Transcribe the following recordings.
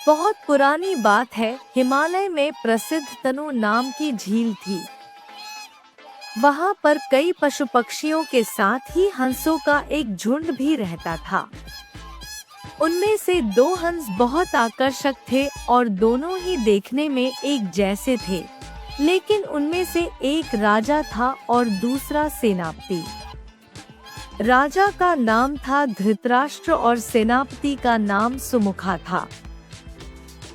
बहुत पुरानी बात है, हिमालय में प्रसिद्ध तनु नाम की झील थी। वहाँ पर कई पशु पक्षियों के साथ ही हंसों का एक झुंड भी रहता था। उनमें से दो हंस बहुत आकर्षक थे और दोनों ही देखने में एक जैसे थे, लेकिन उनमें से एक राजा था और दूसरा सेनापति। राजा का नाम था धृतराष्ट्र और सेनापति का नाम सुमुखा था।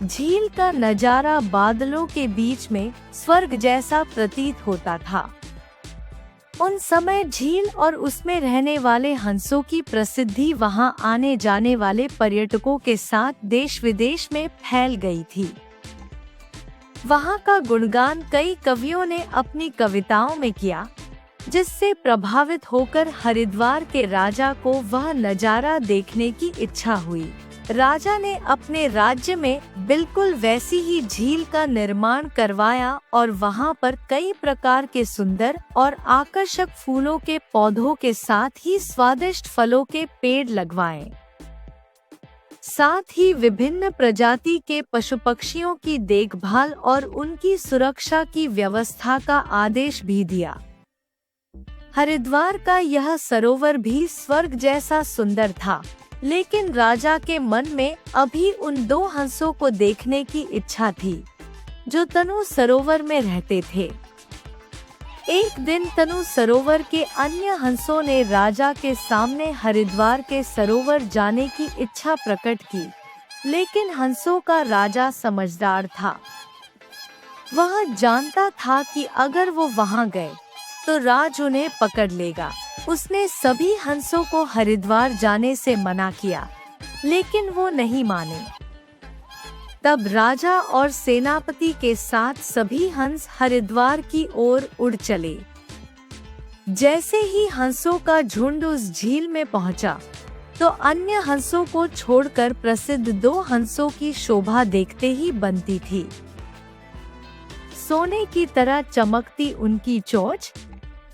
झील का नजारा बादलों के बीच में स्वर्ग जैसा प्रतीत होता था। उन समय झील और उसमें रहने वाले हंसों की प्रसिद्धि वहां आने जाने वाले पर्यटकों के साथ देश विदेश में फैल गई थी। वहां का गुणगान कई कवियों ने अपनी कविताओं में किया, जिससे प्रभावित होकर हरिद्वार के राजा को वह नजारा देखने की इच्छा हुई। राजा ने अपने राज्य में बिल्कुल वैसी ही झील का निर्माण करवाया और वहां पर कई प्रकार के सुंदर और आकर्षक फूलों के पौधों के साथ ही स्वादिष्ट फलों के पेड़ लगवाए। साथ ही विभिन्न प्रजाति के पशु पक्षियों की देखभाल और उनकी सुरक्षा की व्यवस्था का आदेश भी दिया। हरिद्वार का यह सरोवर भी स्वर्ग जैसा सुंदर था, लेकिन राजा के मन में अभी उन दो हंसों को देखने की इच्छा थी, जो तनु सरोवर में रहते थे। एक दिन तनु सरोवर के अन्य हंसों ने राजा के सामने हरिद्वार के सरोवर जाने की इच्छा प्रकट की, लेकिन हंसों का राजा समझदार था। वह जानता था कि अगर वो वहां गए तो राज उन्हें पकड़ लेगा। उसने सभी हंसों को हरिद्वार जाने से मना किया, लेकिन वो नहीं माने। तब राजा और सेनापति के साथ सभी हंस हरिद्वार की ओर उड़ चले। जैसे ही हंसों का झुंड उस झील में पहुंचा, तो अन्य हंसों को छोड़कर प्रसिद्ध दो हंसों की शोभा देखते ही बनती थी। सोने की तरह चमकती उनकी चोंच,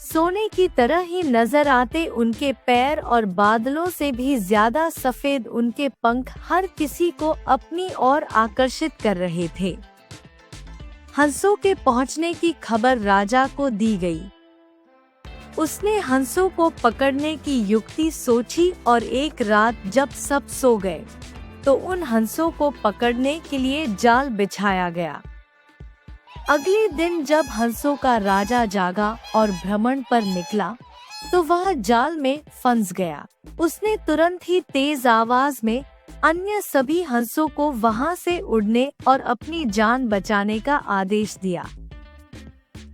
सोने की तरह ही नजर आते उनके पैर और बादलों से भी ज्यादा सफेद उनके पंख हर किसी को अपनी ओर आकर्षित कर रहे थे। हंसों के पहुंचने की खबर राजा को दी गई। उसने हंसों को पकड़ने की युक्ति सोची और एक रात जब सब सो गए, तो उन हंसों को पकड़ने के लिए जाल बिछाया गया। अगले दिन जब हंसों का राजा जागा और भ्रमण पर निकला, तो वह जाल में फंस गया। उसने तुरंत ही तेज आवाज में अन्य सभी हंसों को वहां से उड़ने और अपनी जान बचाने का आदेश दिया।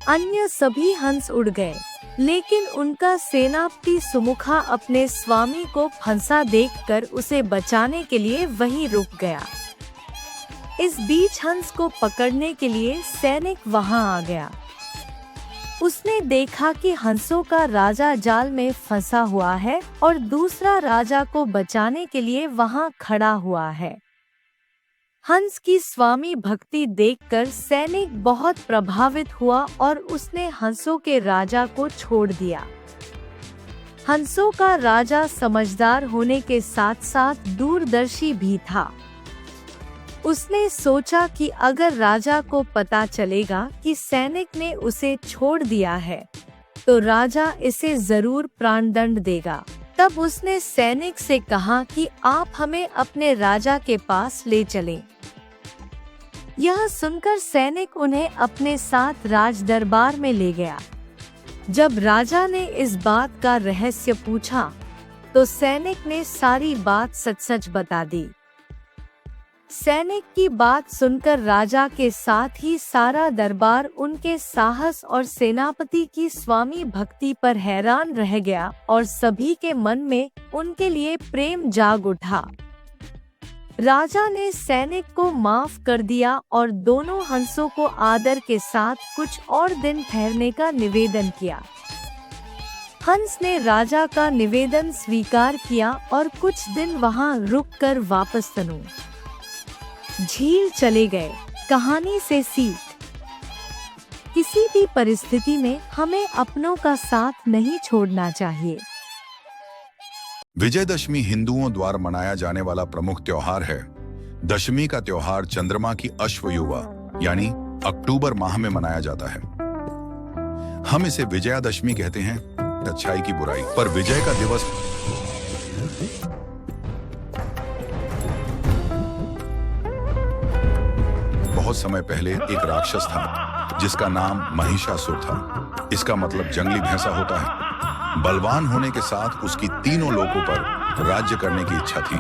अन्य सभी हंस उड़ गए, लेकिन उनका सेनापति सुमुखा अपने स्वामी को फंसा देखकर उसे बचाने के लिए वहीं रुक गया। इस बीच हंस को पकड़ने के लिए सैनिक वहां आ गया। उसने देखा कि हंसों का राजा जाल में फंसा हुआ है और दूसरा राजा को बचाने के लिए वहां खड़ा हुआ है। हंस की स्वामी भक्ति देखकर सैनिक बहुत प्रभावित हुआ और उसने हंसों के राजा को छोड़ दिया। हंसों का राजा समझदार होने के साथ साथ दूरदर्शी भी था। उसने सोचा कि अगर राजा को पता चलेगा कि सैनिक ने उसे छोड़ दिया है, तो राजा इसे जरूर प्राणदंड देगा। तब उसने सैनिक से कहा कि आप हमें अपने राजा के पास ले चलें। यह सुनकर सैनिक उन्हें अपने साथ राज दरबार में ले गया। जब राजा ने इस बात का रहस्य पूछा, तो सैनिक ने सारी बात सच-सच बता दी। सैनिक की बात सुनकर राजा के साथ ही सारा दरबार उनके साहस और सेनापति की स्वामी भक्ति पर हैरान रह गया और सभी के मन में उनके लिए प्रेम जाग उठा। राजा ने सैनिक को माफ कर दिया और दोनों हंसों को आदर के साथ कुछ और दिन ठहरने का निवेदन किया। हंस ने राजा का निवेदन स्वीकार किया और कुछ दिन वहां रुककर वापस तनु झील चले गए। कहानी से सीख: किसी भी परिस्थिति में हमें अपनों का साथ नहीं छोड़ना चाहिए। विजयदशमी हिंदुओं द्वारा मनाया जाने वाला प्रमुख त्योहार है, दशमी का त्योहार चंद्रमा की अश्वयुवा यानी अक्टूबर माह में मनाया जाता है। हम इसे विजयादशमी कहते हैं, अच्छाई की बुराई पर विजय का दिवस। बहुत समय पहले एक राक्षस था जिसका नाम महिषासुर था। इसका मतलब जंगली भैंसा होता है। बलवान होने के साथ उसकी तीनों लोकों पर राज्य करने की इच्छा थी।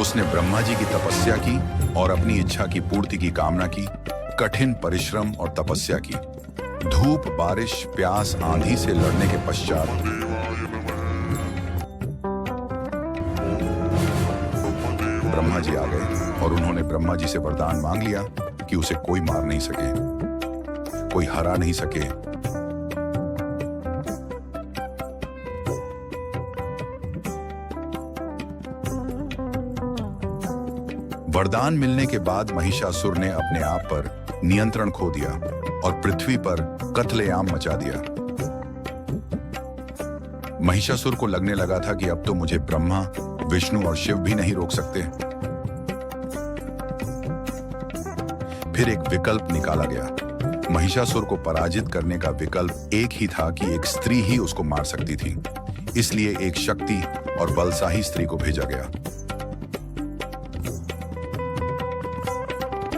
उसने ब्रह्मा जी की तपस्या की और अपनी इच्छा की पूर्ति की कामना की। कठिन परिश्रम और तपस्या की। धूप, बारिश, प्यास, आंधी से लड़ने के पश्चात ब्रह्मा जी आ गए और उन्होंने ब्रह्मा जी से वरदान मांग लिया कि उसे कोई मार नहीं सके, कोई हरा नहीं सके। वरदान मिलने के बाद महिषासुर ने अपने आप पर नियंत्रण खो दिया और पृथ्वी पर कत्लेआम मचा दिया। महिषासुर को लगने लगा था कि अब तो मुझे ब्रह्मा, विष्णु और शिव भी नहीं रोक सकते। फिर एक विकल्प निकाला गया। महिषासुर को पराजित करने का विकल्प एक ही था कि एक स्त्री ही उसको मार सकती थी। इसलिए एक शक्ति और बलशाही स्त्री को भेजा गया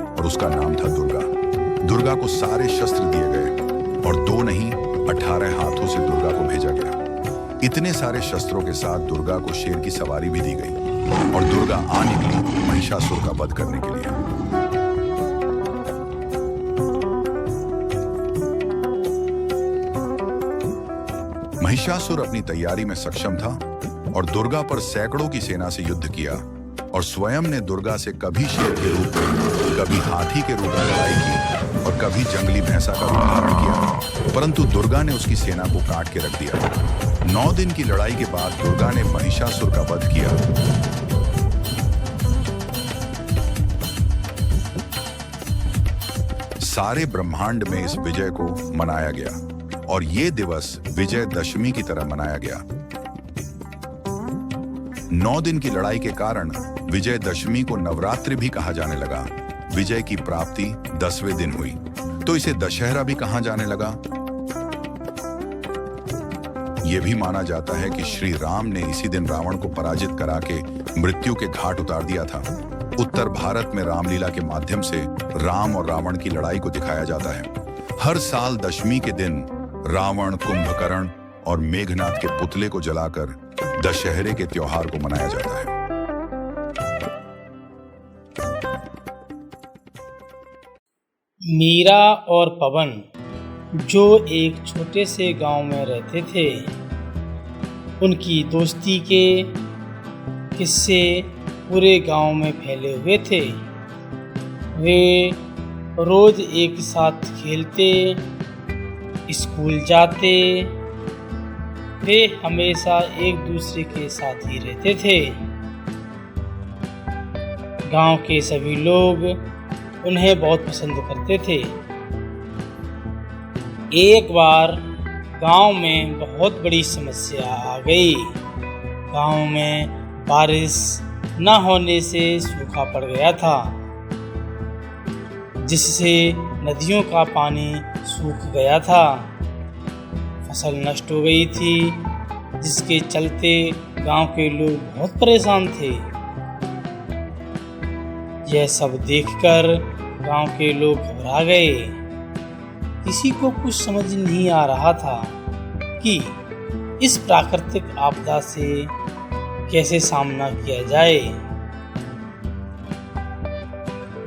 और उसका नाम था दुर्गा। दुर्गा को सारे शस्त्र दिए गए और 2 नहीं 18 हाथों से दुर्गा को भेजा गया। इतने सारे शस्त्रों के साथ दुर्गा को शेर की सवारी भी दी गई और दुर्गा आ निकली महिषासुर का वध करने के लिए। महिषासुर अपनी तैयारी में सक्षम था और दुर्गा पर सैकड़ों की सेना से युद्ध किया और स्वयं ने दुर्गा से कभी शेर के रूप में, कभी हाथी के रूप में लड़ाई की और कभी जंगली भैंसा का रूप धारण किया। परंतु दुर्गा ने उसकी सेना को काट के रख दिया। 9 दिन की लड़ाई के बाद दुर्गा ने महिषासुर का वध किया। सारे ब्रह्मांड में इस विजय को मनाया गया और ये दिवस विजयदशमी की तरह मनाया गया। 9 दिन की लड़ाई के कारण विजयदशमी को नवरात्रि भी कहा जाने लगा। विजय की प्राप्ति 10वें दिन हुई तो इसे दशहरा भी कहा जाने लगा। यह भी माना जाता है कि श्री राम ने इसी दिन रावण को पराजित करा के मृत्यु के घाट उतार दिया था। उत्तर भारत में रामलीला के माध्यम से राम और रावण की लड़ाई को दिखाया जाता है। हर साल दशमी के दिन रावण, कुंभकर्ण और मेघनाथ के पुतले को जलाकर दशहरे के त्योहार को मनाया जाता है। मीरा और पवन जो एक छोटे से गांव में रहते थे, उनकी दोस्ती के किस्से पूरे गांव में फैले हुए थे। वे रोज एक साथ खेलते, स्कूल जाते, वे हमेशा एक दूसरे के साथ ही रहते थे। गांव के सभी लोग उन्हें बहुत पसंद करते थे। एक बार गांव में बहुत बड़ी समस्या आ गई। गांव में बारिश न होने से सूखा पड़ गया था, जिससे नदियों का पानी सूख गया था। फसल नष्ट हो गई थी, जिसके चलते गांव के लोग बहुत परेशान थे। यह सब देखकर गांव के लोग घबरा गए। किसी को कुछ समझ नहीं आ रहा था कि इस प्राकृतिक आपदा से कैसे सामना किया जाए।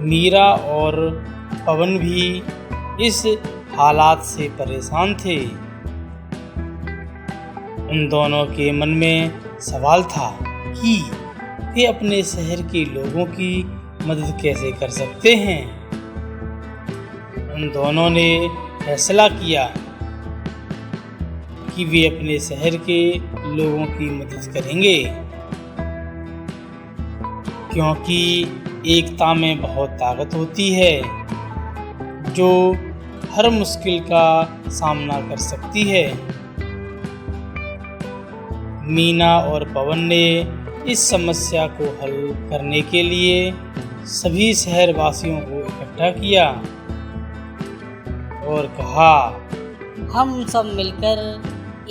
मीरा और पवन भी इस हालात से परेशान थे। उन दोनों के मन में सवाल था कि वे अपने शहर के लोगों की मदद कैसे कर सकते हैं। उन दोनों ने फैसला किया कि वे अपने शहर के लोगों की मदद करेंगे, क्योंकि एकता में बहुत ताकत होती है जो हर मुश्किल का सामना कर सकती है। मीना और पवन ने इस समस्या को हल करने के लिए सभी शहरवासियों को इकट्ठा किया और कहा, हम सब मिलकर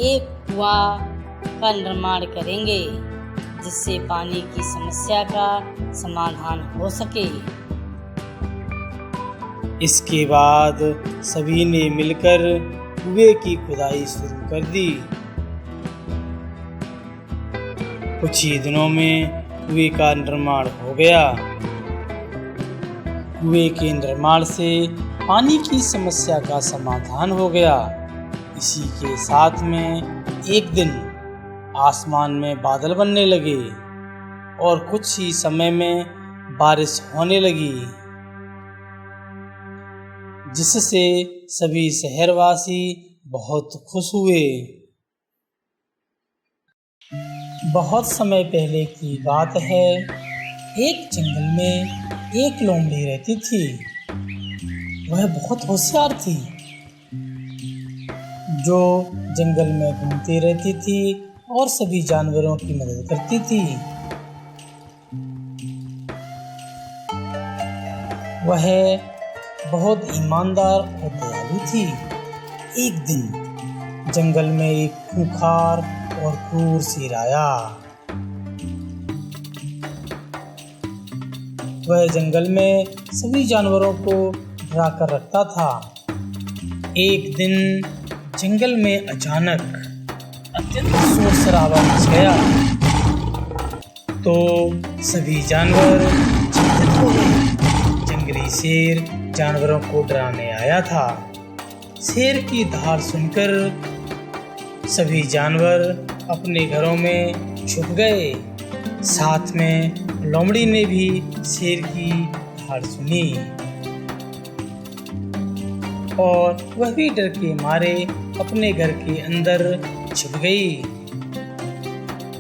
एक कुआं का निर्माण करेंगे जिससे पानी की समस्या का समाधान हो सके। इसके बाद सभी ने मिलकर कुएं की खुदाई शुरू कर दी। कुछ ही दिनों में कुएं का निर्माण हो गया। कुएं के निर्माण से पानी की समस्या का समाधान हो गया। इसी के साथ में एक दिन आसमान में बादल बनने लगे और कुछ ही समय में बारिश होने लगी, जिससे सभी शहरवासी बहुत खुश हुए। बहुत समय पहले की बात है, एक जंगल में एक लोमड़ी रहती थी। वह बहुत होशियार थी, जो जंगल में घूमती रहती थी और सभी जानवरों की मदद करती थी। वह बहुत ईमानदार और दयालु थी। एक दिन जंगल में एक खूंखार और क्रूर शेर आया। वह जंगल में सभी जानवरों को डरा कर रखता था। एक दिन जंगल में अचानक अत्यंत शोर शराबा मच गया, तो सभी जानवर चिंतित हो गए। जंगली शेर जानवरों को डराने आया था। शेर की धार सुनकर सभी जानवर अपने घरों में छुप गए। साथ में लोमड़ी ने भी शेर की धार सुनी और वह भी डर के मारे अपने घर के अंदर छुप गई।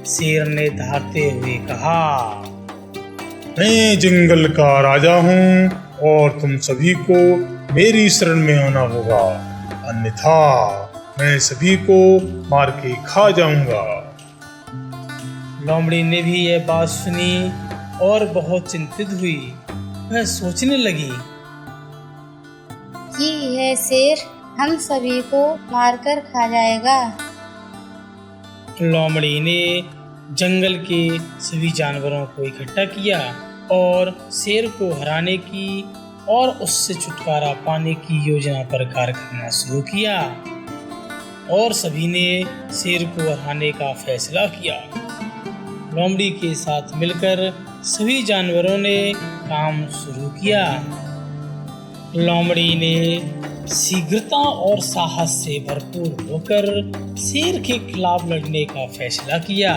शेर ने धारते हुए कहा, मैं जंगल का राजा हूँ और तुम सभी को मेरी शरण में आना होगा, अन्यथा मैं सभी को मार के खा जाऊंगा। लोमड़ी ने भी यह बात सुनी और बहुत चिंतित हुई। वह सोचने लगी कि यह शेर हम सभी को मारकर खा जाएगा। लोमड़ी ने जंगल के सभी जानवरों को इकट्ठा किया और शेर को हराने की और उससे छुटकारा पाने की योजना पर कार्य करना शुरू किया और सभी ने शेर को हराने का फैसला किया। लोमड़ी के साथ मिलकर सभी जानवरों ने काम शुरू किया। लोमड़ी ने शीघ्रता और साहस से भरपूर होकर शेर के खिलाफ लड़ने का फैसला किया।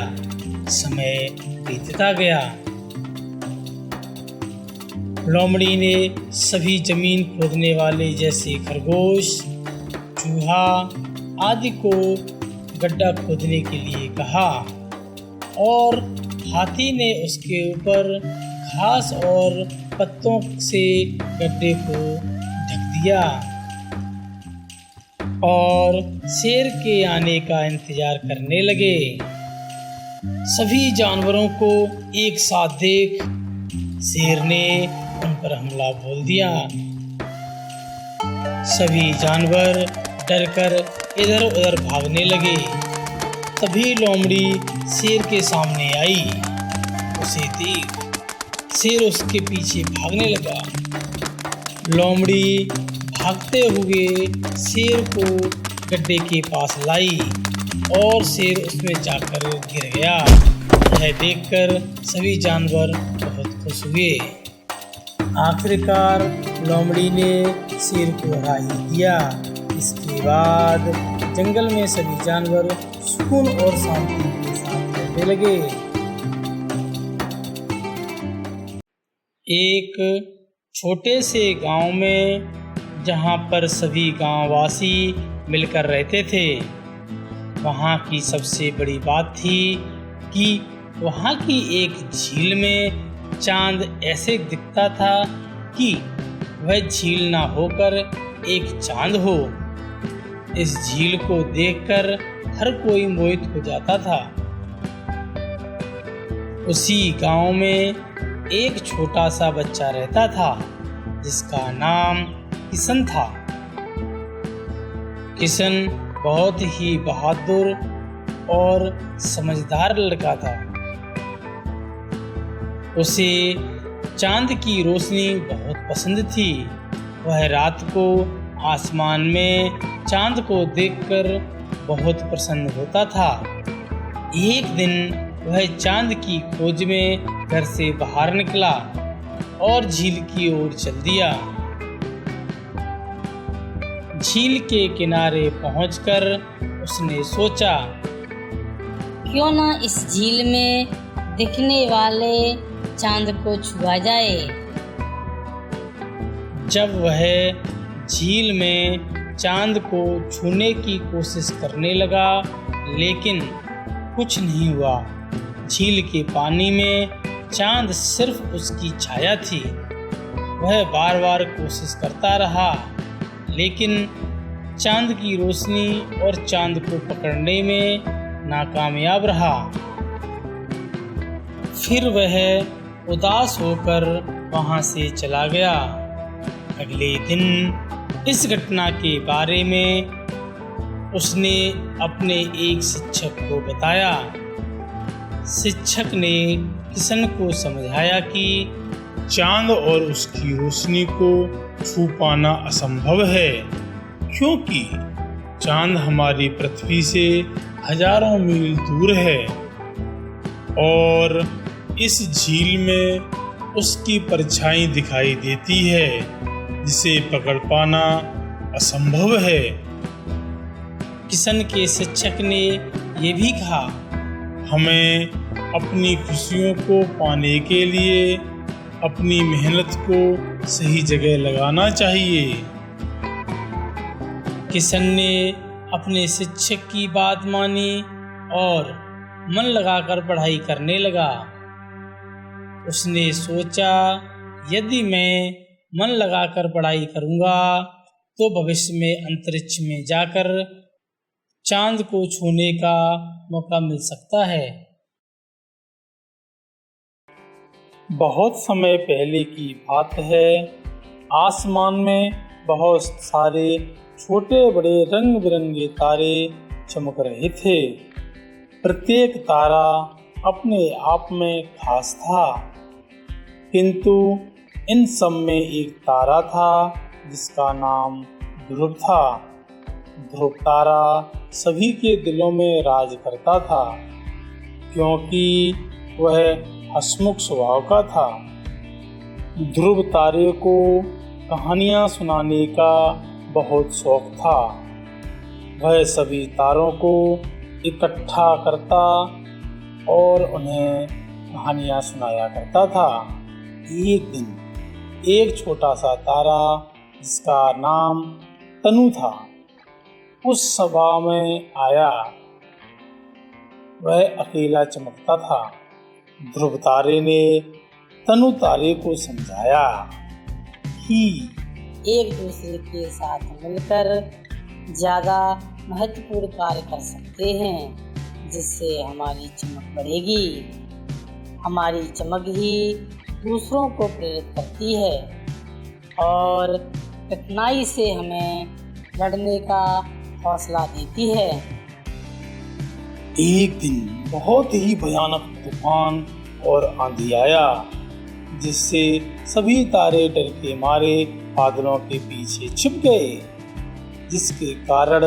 समय बीतता गया। लोमड़ी ने सभी जमीन खोदने वाले जैसे खरगोश, चूहा आदि को गड्ढा खोदने के लिए कहा और हाथी ने उसके ऊपर घास और पत्तों से गड्ढे को ढक दिया और शेर के आने का इंतजार करने लगे। सभी जानवरों को एक साथ देख शेर ने उन पर हमला बोल दिया। सभी जानवर डरकर इधर उधर भागने लगे। तभी लोमड़ी शेर के सामने आई। उसे देख शेर उसके पीछे भागने लगा। लोमड़ी भागते हुए शेर को गड्ढे के पास लाई और शेर उसमें जाकर गिर गया। यह देखकर सभी जानवर बहुत खुश हुए। आखिरकार लोमड़ी ने शेर को हरा ही दिया। इसके बाद जंगल में सभी जानवर सुकून और शांति के साथ रहने लगे। एक छोटे से गांव में, जहां पर सभी गांववासी मिलकर रहते थे, वहां की सबसे बड़ी बात थी कि वहां की एक झील में चांद ऐसे दिखता था कि वह झील ना होकर एक चांद हो। इस झील को देखकर हर कोई मोहित हो जाता था उसी गांव में एक छोटा सा बच्चा रहता था जिसका नाम किशन था। किशन बहुत ही बहादुर और समझदार लड़का था। उसे चांद की रोशनी बहुत पसंद थी। वह रात को आसमान में चांद को देखकर बहुत प्रसन्न होता था। एक दिन वह चांद की खोज में घर से बाहर निकला और झील की ओर चल दिया। झील के किनारे पहुंचकर उसने सोचा, क्यों ना इस झील में दिखने वाले चांद को छुआ जाए। जब वह झील में चांद को छूने की कोशिश करने लगा, लेकिन कुछ नहीं हुआ। झील के पानी में चांद सिर्फ उसकी छाया थी। वह बार बार कोशिश करता रहा, लेकिन चांद की रोशनी और चांद को पकड़ने में नाकामयाब रहा। फिर वह उदास होकर वहां से चला गया। अगले दिन इस घटना के बारे में उसने अपने एक शिक्षक को बताया। शिक्षक ने किशन को समझाया कि चांद और उसकी रोशनी को छू पाना असंभव है, क्योंकि चांद हमारी पृथ्वी से हजारों मील दूर है और इस झील में उसकी परछाई दिखाई देती है, जिसे पकड़ पाना असंभव है। किशन के शिक्षक ने ये भी कहा, हमें अपनी खुशियों को पाने के लिए अपनी मेहनत को सही जगह लगाना चाहिए। किशन ने अपने शिक्षक की बात मानी और मन लगाकर पढ़ाई करने लगा। उसने सोचा, यदि मैं मन लगाकर पढ़ाई करूंगा तो भविष्य में अंतरिक्ष में जाकर चांद को छूने का मौका मिल सकता है। बहुत समय पहले की बात है। आसमान में बहुत सारे छोटे बड़े रंग बिरंगे तारे चमक रहे थे। प्रत्येक तारा अपने आप में खास था, किंतु इन सब में एक तारा था जिसका नाम ध्रुव था। ध्रुव तारा सभी के दिलों में राज करता था, क्योंकि वह हंसमुख स्वभाव का था। ध्रुव तारे को कहानियां सुनाने का बहुत शौक था। वह सभी तारों को इकट्ठा करता और उन्हें कहानियां सुनाया करता था। एक दिन एक छोटा सा तारा जिसका नाम तनु था उस सभा में आया। वह अकेला चमकता था। ध्रुव तारे ने तनु तारे को समझाया कि एक दूसरे के साथ मिलकर ज़्यादा महत्वपूर्ण कार्य कर सकते हैं, जिससे हमारी चमक बढ़ेगी। हमारी चमक ही दूसरों को प्रेरित करती है और कठिनाई से हमें लड़ने का हौसला देती है। एक दिन बहुत ही भयानक तूफान और आंधी आया, जिससे सभी तारे डर के मारे बादलों के पीछे छिप गए, जिसके कारण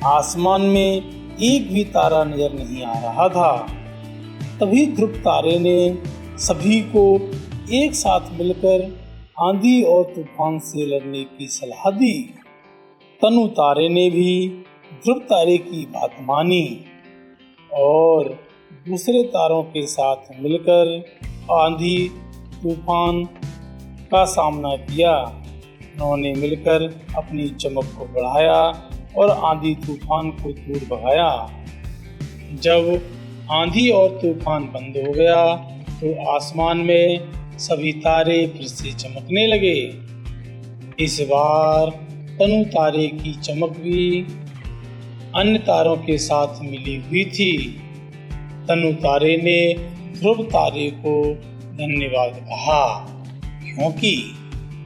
आसमान में एक भी तारा नजर नहीं आ रहा था। तभी ध्रुव तारे ने सभी को एक साथ मिलकर आंधी और तूफान से लड़ने की सलाह दी। तनु तारे ने भी ध्रुव तारे की बात मानी और दूसरे तारों के साथ मिलकर आंधी तूफान का सामना किया। उन्होंने मिलकर अपनी चमक को बढ़ाया और आंधी तूफान को दूर भगाया। जब आंधी और तूफान बंद हो गया तो आसमान में सभी तारे फिर से चमकने लगे। इस बार तनु तारे की चमक भी अन्य तारों के साथ मिली हुई थी। तनु तारे ने ध्रुव तारे को धन्यवाद कहा, क्योंकि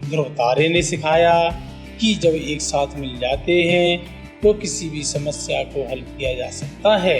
ध्रुव तारे ने सिखाया कि जब एक साथ मिल जाते हैं तो किसी भी समस्या को हल किया जा सकता है।